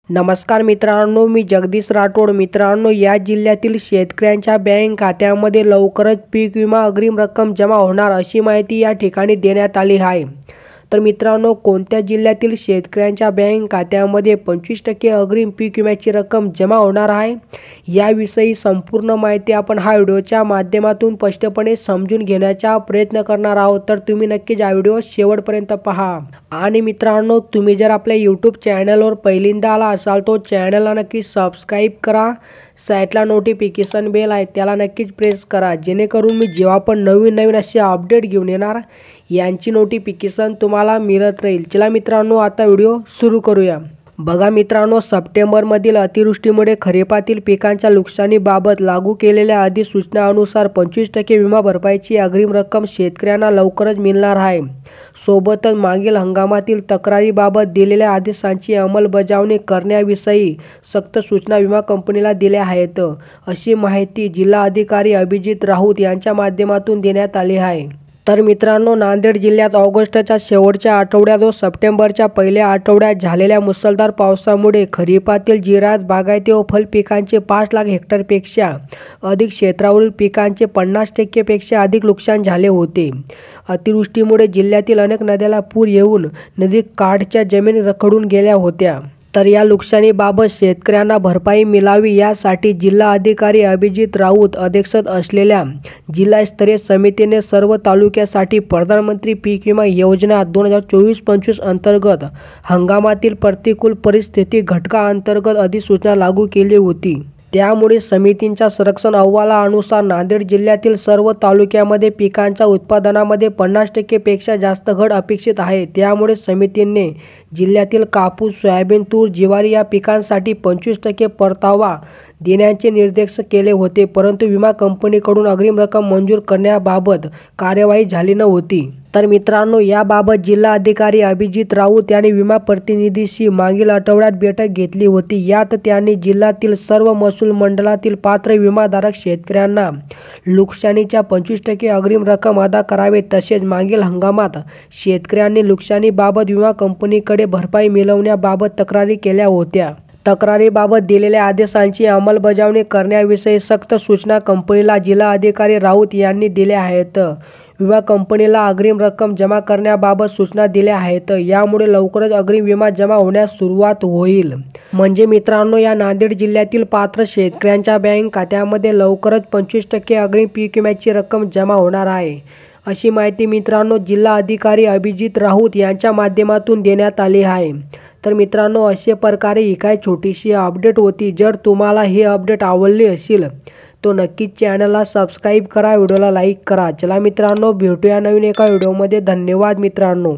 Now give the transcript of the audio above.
नमस्कार मित्रांनो, मी जगदीश राठोड। मित्रांनो, या जिल्ह्यातील शेतकऱ्यांच्या बँक खात्यामध्ये लवकरच पीक विमा अग्रिम रक्कम जमा होणार अशी माहिती या ठिकाणी देण्यात आली आहे। तर मित्रांनो, कोणत्या जिल्ह्यातील शेतकऱ्यांच्या बँक खात्यामध्ये 25% अग्रिम पीक विम्याची रक्कम जमा होणार आहे याविषयी संपूर्ण माहिती आपण हा व्हिडिओच्या माध्यमातून स्पष्टपणे समजून घेण्याचा प्रयत्न करणार आहोत। तर तुम्ही नक्कीच हा व्हिडिओ शेवटपर्यंत पहा। आणि मित्रांनो, तुम्ही जर आपल्या यूट्यूब चॅनलवर पहिल्यांदा आला असाल तो चॅनलला नक्की सबस्क्राईब करा। साईडला नोटिफिकेशन बेल आहे त्याला नक्कीच प्रेस करा, जेणेकरून मी जेव्हा पण नवीन असे अपडेट घेऊन येणार यांची नोटिफिकेशन तुम्हाला मिळत राहील। चला मित्रांनो, आता व्हिडिओ सुरू करूया। बघा मित्रांनो, सप्टेंबरमधील अतिवृष्टीमुळे खरीपातील पिकांच्या नुकसानीबाबत लागू केलेल्या अधिसूचनानुसार 25% विमा भरपाईची अग्रिम रक्कम शेतकऱ्यांना लवकरच मिळणार आहे। सोबतच मागील हंगामातील तक्रारीबाबत दिलेल्या आदेशांची अंमलबजावणी करण्याविषयी सक्त सूचना विमा कंपनीला दिल्या आहेत, अशी माहिती जिल्हा अधिकारी अभिजित राऊत यांच्या माध्यमातून देण्यात आली आहे। तर मित्रांनो, नांदेड जिल्ह्यात ऑगस्टच्या शेवटच्या आठवड्यात व सप्टेंबरच्या पहिल्या आठवड्यात झालेल्या मुसळधार पावसामुळे खरीपातील जिरायत, बागायती व फळ पिकांचे 5 लाख हेक्टरपेक्षा अधिक क्षेत्रावरील पिकांचे 50% पेक्षा अधिक नुकसान झाले होते। अतिवृष्टीमुळे जिल्ह्यातील अनेक नद्याला पूर येऊन नदीकाठच्या जमिनी रखडून गेल्या होत्या। तर या नुकसानीबाबत शेतकऱ्यांना भरपाई मिळावी यासाठी जिल्हा अधिकारी अभिजित राऊत अध्यक्षत असलेल्या जिल्हास्तरीय समितीने सर्व तालुक्यासाठी प्रधानमंत्री पीक विमा योजना 2024-25 अंतर्गत हंगामातील प्रतिकूल परिस्थिती घटकाअंतर्गत अधिसूचना लागू केली होती। त्यामुळे समितींच्या सर्वेक्षण अहवालानुसार नांदेड जिल्ह्यातील सर्व तालुक्यामध्ये पिकांच्या उत्पादनामध्ये 50% पेक्षा जास्त घट अपेक्षित आहे। त्यामुळे समितीने जिल्ह्यातील कापूस, सोयाबीन, तूर, ज्वारी या पिकांसाठी 25% परतावा देण्याचे निर्देश केले होते, परंतु विमा कंपनीकडून अग्रिम रक्कम मंजूर करण्याबाबत कार्यवाही झाली नव्हती। तर मित्रांनो, याबाबत जिल्हा अधिकारी अभिजित राऊत यांनी विमा प्रतिनिधीशी मागील आठवड्यात बैठक घेतली होती। यात त्यांनी जिल्ह्यातील सर्व महसूल मंडळातील पात्र विमाधारक शेतकऱ्यांना नुकसानीच्या 25% अग्रिम रक्कम अदा करावे, तसेच मागील हंगामात शेतकऱ्यांनी नुकसानीबाबत विमा कंपनीकडे भरपाई मिळवण्याबाबत तक्रारी केल्या होत्या। तक्रारीबाबत दिलेल्या आदेशांची अंमलबजावणी करण्याविषयी सक्त सूचना कंपनीला जिल्हा अधिकारी राऊत यांनी दिल्या आहेत। विमा कंपनीला अग्रिम रक्कम जमा करण्याबाबत सूचना दिल्या आहेत। यामुळे लवकरच अग्रिम विमा जमा होण्यास सुरुवात होईल। म्हणजे मित्रांनो, या नांदेड जिल्ह्यातील पात्र शेतकऱ्यांच्या बँक खात्यामध्ये लवकरच 25% अग्रिम पीक विम्याची रक्कम जमा होणार आहे, अशी माहिती मित्रांनो जिल्हा अधिकारी अभिजित राऊत यांच्या माध्यमातून देण्यात आली आहे। तर मित्रांनो, अशा प्रकारे ही काय छोटीशी अपडेट होती। जर तुम्हाला हे अपडेट आवडले असेल तो नक्कीच चॅनलला सबस्क्राईब करा, व्हिडिओला लाईक करा। चला मित्रांनो, भेटूया नवीन एका व्हिडिओमध्ये। धन्यवाद मित्रांनो।